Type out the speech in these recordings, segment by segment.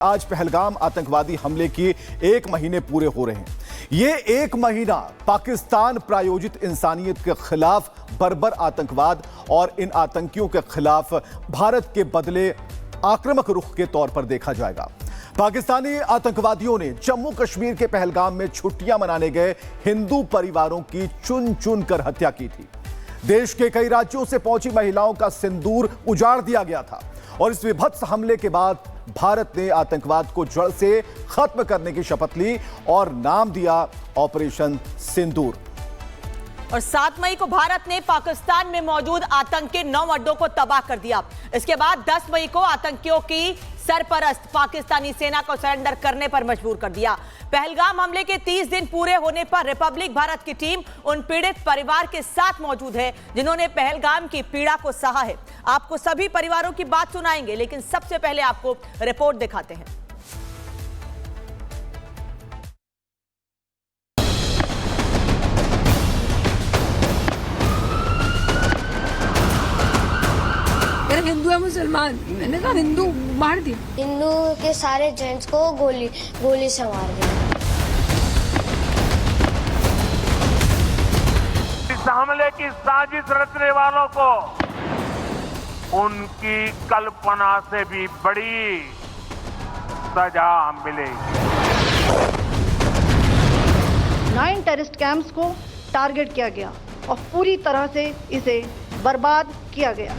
आज पहलगाम आतंकवादी हमले की 1 महीने पूरे हो रहे हैं। ये 1 महीना पाकिस्तान प्रायोजित इंसानियत के खिलाफ बर्बर आतंकवाद और इन आतंकियों के खिलाफ भारत के बदले आक्रामक रुख के तौर पर देखा जाएगा। पाकिस्तानी आतंकवादियों ने जम्मू कश्मीर के पहलगाम में छुट्टियां मनाने गए हिंदू परिवारों की चुन चुन कर हत्या की थी। देश के कई राज्यों से पहुंची महिलाओं का सिंदूर उजाड़ दिया गया था और इस विभत्स हमले के बाद भारत ने आतंकवाद को जड़ से खत्म करने की शपथ ली और नाम दिया ऑपरेशन सिंदूर। और 7 मई को भारत ने पाकिस्तान में मौजूद आतंक के 9 अड्डों को तबाह कर दिया। इसके बाद 10 मई को आतंकियों की सरपरस्त पाकिस्तानी सेना को सरेंडर करने पर मजबूर कर दिया। पहलगाम हमले के 30 दिन पूरे होने पर रिपब्लिक भारत की टीम उन पीड़ित परिवार के साथ मौजूद है जिन्होंने पहलगाम की पीड़ा को सहा है। आपको सभी परिवारों की बात सुनाएंगे, लेकिन सबसे पहले आपको रिपोर्ट दिखाते हैं। हिंदू है मुसलमान, मैंने कहा हिंदू, मार दिया। हिंदू के सारे जेंट्स को गोली से मार दिया। इस हमले की साजिश रचने वालों को उनकी कल्पना से भी बड़ी सजा मिलेगी। 9 टेररिस्ट कैंप्स को टारगेट किया गया और पूरी तरह से इसे बर्बाद किया गया।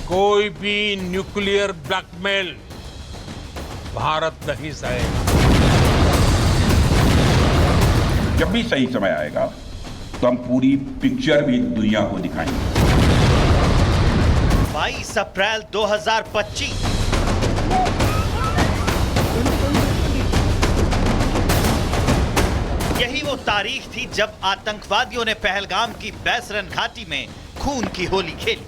कोई भी न्यूक्लियर ब्लैकमेल भारत नहीं सहेगा। जब भी सही समय आएगा तो हम पूरी पिक्चर भी दुनिया को दिखाएंगे। 22 अप्रैल 2025 यही वो तारीख थी जब आतंकवादियों ने पहलगाम की बैसरन घाटी में खून की होली खेली।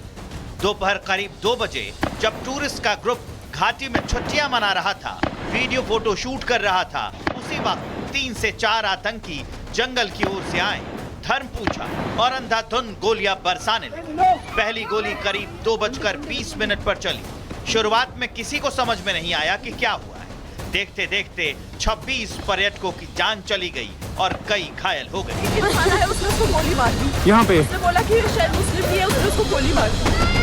दोपहर करीब 2 बजे जब टूरिस्ट का ग्रुप घाटी में छुट्टियां मना रहा था, वीडियो फोटो शूट कर रहा था, उसी वक्त 3 से 4 आतंकी जंगल की ओर से आए, धर्म पूछा और अंधाधुंध गोलियां बरसाने लगे। पहली गोली करीब 2:20 पर चली। शुरुआत में किसी को समझ में नहीं आया कि क्या हुआ है। देखते देखते 26 पर्यटकों की जान चली गई और कई घायल हो गए। उसने उसको गोली मार दी। यहाँ पे उसने बोला कि शायद मुस्लिम ही है, उसने उसको गोली मार दी।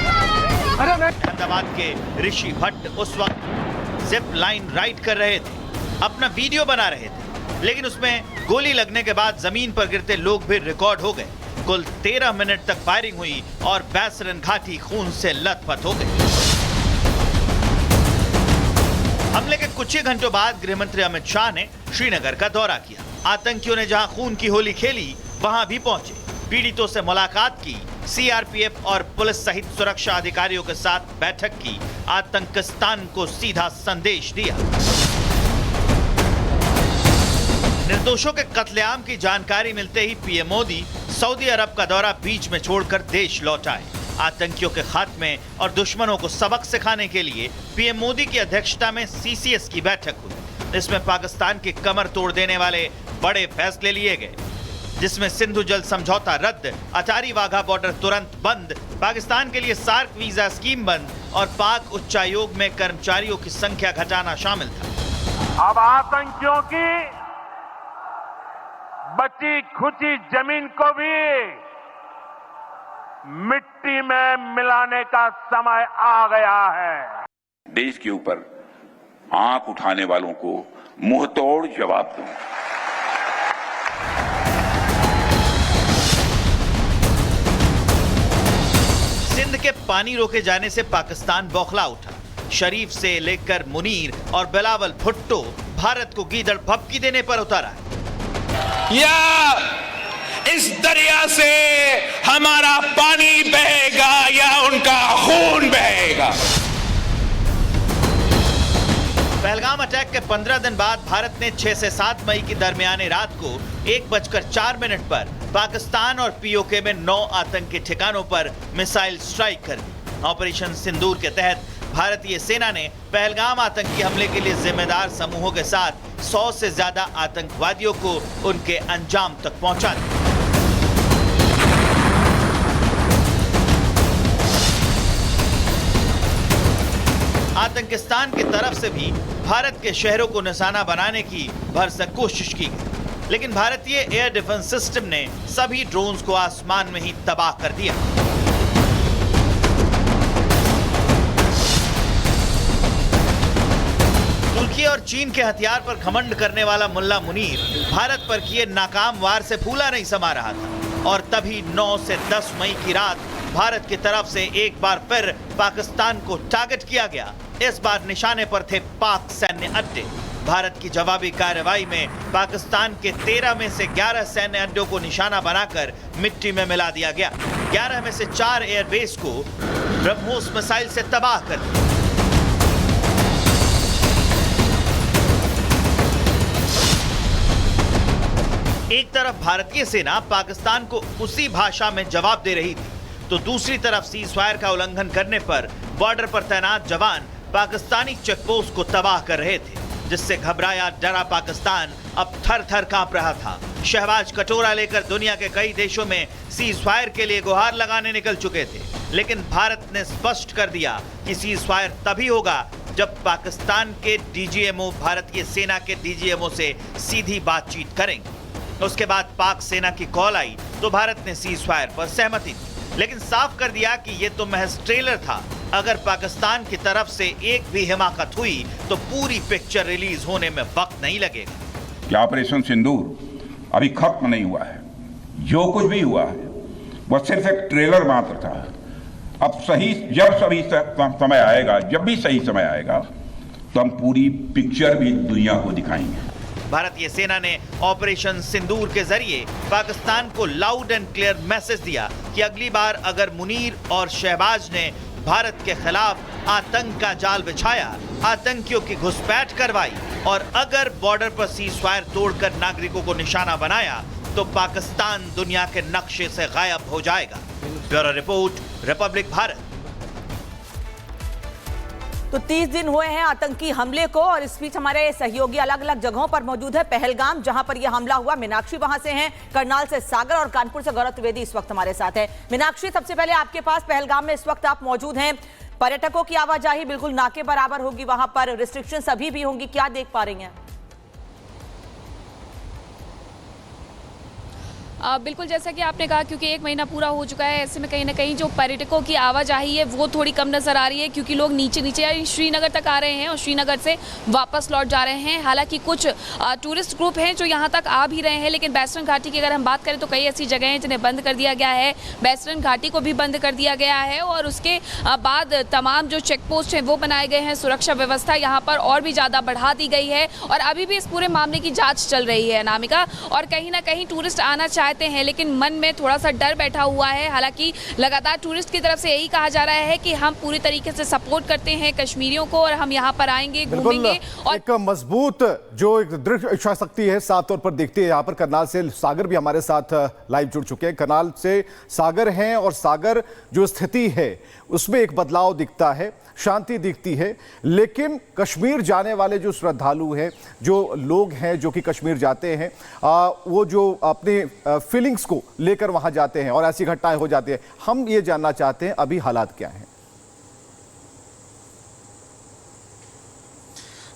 अहमदाबाद के ऋषि भट्ट उस वक्त जिप लाइन राइड कर रहे थे, अपना वीडियो बना रहे थे, लेकिन उसमें गोली लगने के बाद जमीन पर गिरते लोग भी रिकॉर्ड हो गए। कुल 13 मिनट तक फायरिंग हुई और बैसरन घाटी खून से लथपथ हो गई। हमले के कुछ ही घंटों बाद गृहमंत्री अमित शाह ने श्रीनगर का दौरा किया। आतंकियों ने जहां खून की होली खेली, वहां भी पहुंचे, पीड़ितों से मुलाकात की, सीआरपीएफ और पुलिस सहित सुरक्षा अधिकारियों के साथ बैठक की, आतंकिस्तान को सीधा संदेश दिया। निर्दोषों के कत्लेआम की जानकारी मिलते ही पीएम मोदी सऊदी अरब का दौरा बीच में छोड़कर देश लौट आए। आतंकियों के खात्मे और दुश्मनों को सबक सिखाने के लिए पीएम मोदी की अध्यक्षता में सीसीएस की बैठक हुई। इसमें पाकिस्तान की कमर तोड़ देने वाले बड़े फैसले लिए गए, जिसमें सिंधु जल समझौता रद्द, अटारी वाघा बॉर्डर तुरंत बंद, पाकिस्तान के लिए सार्क वीजा स्कीम बंद और पाक उच्चायोग में कर्मचारियों की संख्या घटाना शामिल था। अब आतंकियों की बची खुची जमीन को भी मिट्टी में मिलाने का समय आ गया है। देश के ऊपर आंख उठाने वालों को मुंहतोड़ जवाब दूं। सिंध के पानी रोके जाने से पाकिस्तान बौखला उठा। शरीफ से लेकर मुनीर और बिलावल भुट्टो भारत को गीदड़ भभकी देने पर उतारा है। या इस दरिया से हमारा पानी बहेगा या उनका खून बहेगा। पहलगाम अटैक के 15 दिन बाद भारत ने 6 से 7 मई की दरमियानी रात को 1:04 पर पाकिस्तान और पीओके में 9 आतंकी ठिकानों पर मिसाइल स्ट्राइक कर दी। ऑपरेशन सिंदूर के तहत भारतीय सेना ने पहलगाम आतंकी हमले के लिए जिम्मेदार समूहों के साथ 100 से ज्यादा आतंकवादियों को उनके अंजाम तक पहुंचा दिया। आतंकिस्तान की तरफ से भी भारत के शहरों को निशाना बनाने की भरसक कोशिश की गई, लेकिन भारतीय एयर डिफेंस सिस्टम ने सभी ड्रोन्स को आसमान में ही तबाह कर दिया। तुर्की और चीन के हथियार पर घमंड करने वाला मुल्ला मुनीर भारत पर किए नाकाम वार से फूला नहीं समा रहा था और तभी 9 से 10 मई की रात भारत की तरफ से एक बार फिर पाकिस्तान को टारगेट किया गया। इस बार निशाने पर थे पाक सैन्य अड्डे। भारत की जवाबी कार्रवाई में पाकिस्तान के 13 में से 11 सैन्य अड्डों को निशाना बनाकर मिट्टी में मिला दिया गया। 11 में से 4 एयरबेस को ब्रह्मोस मिसाइल से तबाह कर दिया। एक तरफ भारतीय सेना पाकिस्तान को उसी भाषा में जवाब दे रही थी, तो दूसरी तरफ सीज फायर का उल्लंघन करने पर बॉर्डर पर तैनात जवान पाकिस्तानी चेकपोस्ट को तबाह कर रहे थे, जिससे घबराया डरा पाकिस्तान अब थर थर कांप रहा था। शहबाज कटोरा लेकर दुनिया के कई देशों में सीज फायर के लिए गुहार लगाने निकल चुके थे, लेकिन भारत ने स्पष्ट कर दिया कि सीज फायर तभी होगा जब पाकिस्तान के डीजीएमओ भारतीय सेना के डीजीएमओ से सीधी बातचीत करेंगे। उसके बाद पाक सेना की कॉल आई तो भारत ने सीज फायर पर सहमति दी, लेकिन साफ कर दिया कि ये तो महज ट्रेलर था। अगर पाकिस्तान की तरफ से एक भी हिमाकत हुई तो पूरी पिक्चर रिलीज होने में वक्त नहीं लगेगा। कि ऑपरेशन सिंदूर अभी खत्म नहीं हुआ है। जो कुछ भी हुआ है वह सिर्फ एक ट्रेलर मात्र था। अब जब समय आएगा, जब भी सही समय आएगा, तो हम पूरी पिक्चर भी दुनिया को दिखाएंगे। भारतीय सेना ने ऑपरेशन सिंदूर के जरिए पाकिस्तान को लाउड एंड क्लियर मैसेज दिया कि अगली बार अगर मुनीर और शहबाज ने भारत के खिलाफ आतंक का जाल बिछाया, आतंकियों की घुसपैठ करवाई और अगर बॉर्डर पर सीज फायर तोड़कर नागरिकों को निशाना बनाया तो पाकिस्तान दुनिया के नक्शे से गायब हो जाएगा। Bureau report, Republic Bharat. तो 30 दिन हुए हैं आतंकी हमले को और इस बीच हमारे सहयोगी अलग अलग जगहों पर मौजूद है। पहलगाम जहां पर यह हमला हुआ, मीनाक्षी वहां से हैं, करनाल से सागर और कानपुर से गौरव त्रिवेदी इस वक्त हमारे साथ है। मीनाक्षी, सबसे पहले आपके पास पहलगाम में इस वक्त आप मौजूद हैं, पर्यटकों की आवाजाही बिल्कुल ना के बराबर होगी, वहां पर रिस्ट्रिक्शंस अभी भी होंगी, क्या देख पा रही हैं? बिल्कुल जैसा कि आपने कहा, क्योंकि 1 महीना पूरा हो चुका है, ऐसे में कहीं ना कहीं जो पर्यटकों की आवाजाही है वो थोड़ी कम नज़र आ रही है, क्योंकि लोग नीचे यानी श्रीनगर तक आ रहे हैं और श्रीनगर से वापस लौट जा रहे हैं। हालांकि कुछ टूरिस्ट ग्रुप हैं जो यहाँ तक आ भी रहे हैं, लेकिन बैसरन घाटी की अगर हम बात करें तो कई ऐसी जगह हैं जिन्हें बंद कर दिया गया है। बैसरन घाटी को भी बंद कर दिया गया है और उसके बाद तमाम जो चेक पोस्ट हैं वो बनाए गए हैं। सुरक्षा व्यवस्था यहाँ पर और भी ज़्यादा बढ़ा दी गई है और अभी भी इस पूरे मामले की जाँच चल रही है अनामिका। और कहीं ना कहीं टूरिस्ट आना चाहते हैं, लेकिन मन में थोड़ा सा डर बैठा हुआ है। हालांकि लगातार टूरिस्ट की तरफ से यही कहा जा रहा है कि हम पूरी तरीके से सपोर्ट करते हैं कश्मीरियों को और हम यहाँ पर आएंगे, घूमेंगे। और एक मजबूत जो एक दृढ़ इच्छा शक्ति है साफ तौर पर देखते हैं। यहाँ पर करनाल से सागर भी हमारे साथ लाइव जुड़ चुके हैं। करनाल से सागर हैं और सागर जो स्थिति है उसमें एक बदलाव दिखता है, शांति दिखती है, लेकिन कश्मीर जाने वाले जो श्रद्धालु हैं, जो लोग हैं जो कि कश्मीर जाते हैं, वो जो अपने फीलिंग्स को लेकर वहां जाते हैं और ऐसी घटनाएं हो जाती है। हम ये जानना चाहते हैं अभी हालात क्या हैं।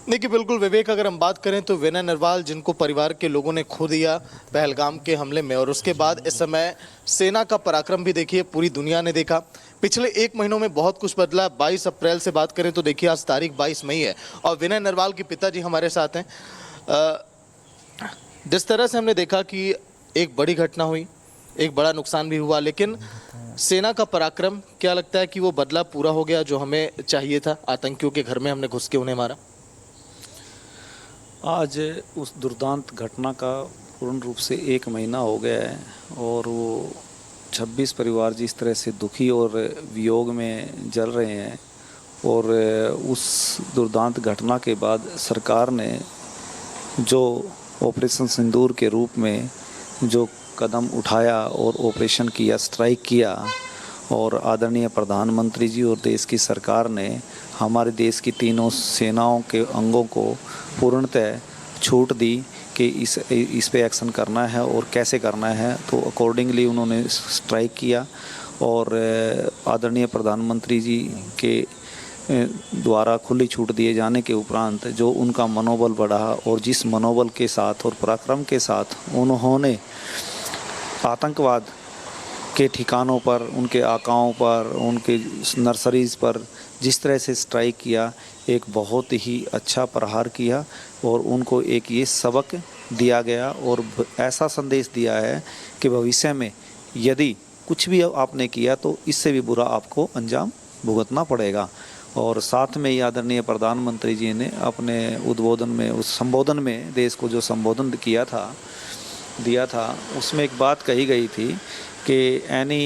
देखिए बिल्कुल विवेक, अगर हम बात करें तो विनय नरवाल जिनको परिवार के लोगों ने खो दिया पहलगाम के हमले में, और उसके बाद इस समय सेना का पराक्रम भी देखिए पूरी दुनिया ने देखा। पिछले 1 महीनों में बहुत कुछ बदला। 22 अप्रैल से बात करें तो देखिए आज तारीख 22 मई है और विनय नरवाल के पिताजी हमारे साथ हैं। जिस तरह से हमने देखा कि एक बड़ी घटना हुई, एक बड़ा नुकसान भी हुआ, लेकिन सेना का पराक्रम, क्या लगता है कि वो बदला पूरा हो गया जो हमें चाहिए था? आतंकियों के घर में हमने घुस के उन्हें मारा। आज उस दुर्दांत घटना का पूर्ण रूप से 1 महीना हो गया है और वो 26 परिवार जिस तरह से दुखी और वियोग में जल रहे हैं, और उस दुर्दांत घटना के बाद सरकार ने जो ऑपरेशन सिंदूर के रूप में जो कदम उठाया और ऑपरेशन किया, स्ट्राइक किया, और आदरणीय प्रधानमंत्री जी और देश की सरकार ने हमारे देश की तीनों सेनाओं के अंगों को पूर्णतः छूट दी कि इस पे एक्शन करना है और कैसे करना है, तो अकॉर्डिंगली उन्होंने स्ट्राइक किया। और आदरणीय प्रधानमंत्री जी के द्वारा खुली छूट दिए जाने के उपरांत जो उनका मनोबल बढ़ा और जिस मनोबल के साथ और पराक्रम के साथ उन्होंने आतंकवाद के ठिकानों पर, उनके आकाओं पर, उनके नर्सरीज़ पर जिस तरह से स्ट्राइक किया, एक बहुत ही अच्छा प्रहार किया और उनको एक ये सबक दिया गया और ऐसा संदेश दिया है कि भविष्य में यदि कुछ भी आपने किया तो इससे भी बुरा आपको अंजाम भुगतना पड़ेगा। और साथ में ही आदरणीय प्रधानमंत्री जी ने अपने उद्बोधन में, उस संबोधन में देश को जो संबोधन दिया था उसमें एक बात कही गई थी कि any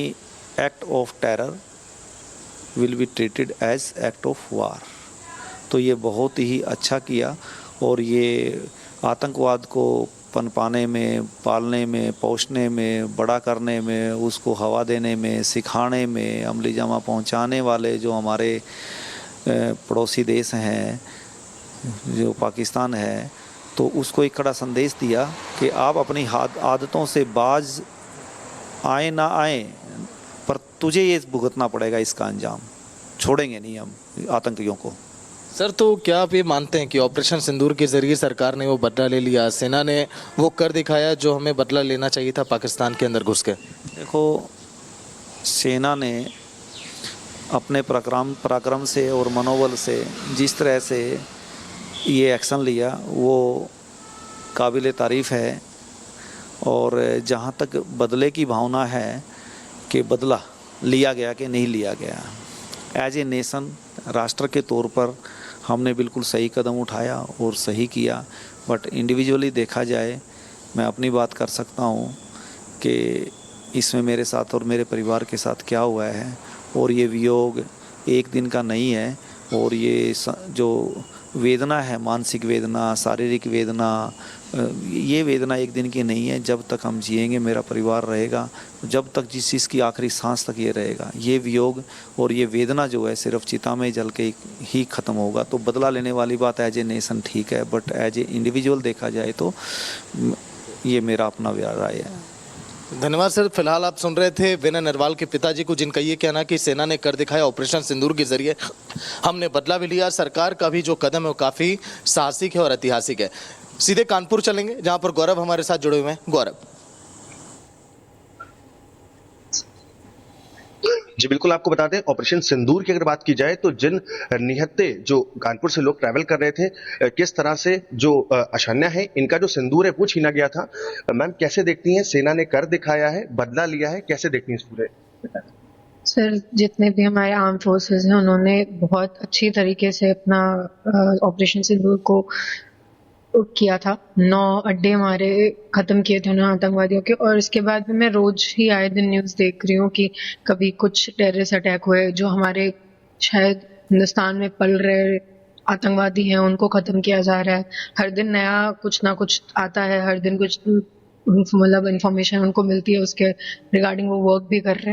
act of terror will be treated as act of war. तो ये बहुत ही अच्छा किया और ये आतंकवाद को पनपाने में, पालने में, पोषने में, बड़ा करने में, उसको हवा देने में, सिखाने में, अमली जामा पहुंचाने वाले जो हमारे पड़ोसी देश हैं, जो पाकिस्तान है, तो उसको एक कड़ा संदेश दिया कि आप अपनी आदतों से बाज आए ना आए, पर तुझे ये भुगतना पड़ेगा इसका अंजाम, छोड़ेंगे नहीं हम आतंकियों को। सर, तो क्या आप ये मानते हैं कि ऑपरेशन सिंदूर के जरिए सरकार ने वो बदला ले लिया, सेना ने वो कर दिखाया जो हमें बदला लेना चाहिए था पाकिस्तान के अंदर घुस के? देखो, सेना ने अपने पराक्रम से और मनोबल से जिस तरह से ये एक्शन लिया वो काबिल तारीफ़ है। और जहाँ तक बदले की भावना है कि बदला लिया गया कि नहीं लिया गया, एज ए नेशन, राष्ट्र के तौर पर हमने बिल्कुल सही कदम उठाया और सही किया। बट इंडिविजुअली देखा जाए, मैं अपनी बात कर सकता हूँ कि इसमें मेरे साथ और मेरे परिवार के साथ क्या हुआ है, और ये वियोग एक दिन का नहीं है। और ये जो वेदना है, मानसिक वेदना, शारीरिक वेदना, ये वेदना एक दिन की नहीं है। जब तक हम जिएंगे, मेरा परिवार रहेगा, जब तक जिस चीज़ की आखिरी सांस तक ये रहेगा, ये वियोग और ये वेदना जो है सिर्फ चिता में जल के ही ख़त्म होगा। तो बदला लेने वाली बात एज ए नेशन ठीक है, बट एज ए इंडिविजुअल देखा जाए तो ये मेरा अपना राय है। धन्यवाद सर। फिलहाल आप सुन रहे थे विनय नरवाल के पिताजी को, जिनका ये कहना कि सेना ने कर दिखाया ऑपरेशन सिंदूर के जरिए हमने बदला भी लिया। सरकार का भी जो कदम है वो काफ़ी साहसिक है और ऐतिहासिक है। सीधे कानपुर चलेंगे जहां पर गौरव हमारे साथ जुड़े हुए हैं। गौरव जी बिल्कुल, आपको बता दें, ऑपरेशन सिंदूर की अगर बात की जाए तो जिन निहत्ते जो कानपुर से लोग ट्रैवल कर रहे थे, किस तरह से जो अशान्या है, इनका जो सिंदूर है वो छीना गया था। मैम, कैसे देखती हैं, सेना ने कर दिखाया है, बदला लिया है, कैसे देखती हैं इस पूरे? सर, जितने भी हमारे आर्म फोर्सेस हैं उन्होंने बहुत अच्छी तरीके से अपना ऑपरेशन सिंदूर को किया था। 9 अड्डे हमारे खत्म किए थे उन्होंने आतंकवादियों के, और इसके बाद भी मैं रोज ही आए दिन न्यूज़ देख रही हूँ कि कभी कुछ टेररिस्ट अटैक हुए, जो हमारे शायद हिंदुस्तान में पल रहे आतंकवादी हैं उनको खत्म किया जा रहा है। हर दिन नया कुछ ना कुछ आता है, हर दिन कुछ मतलब इंफॉर्मेशन उनको मिलती है, उसके रिगार्डिंग वो वर्क भी कर रहे हैं।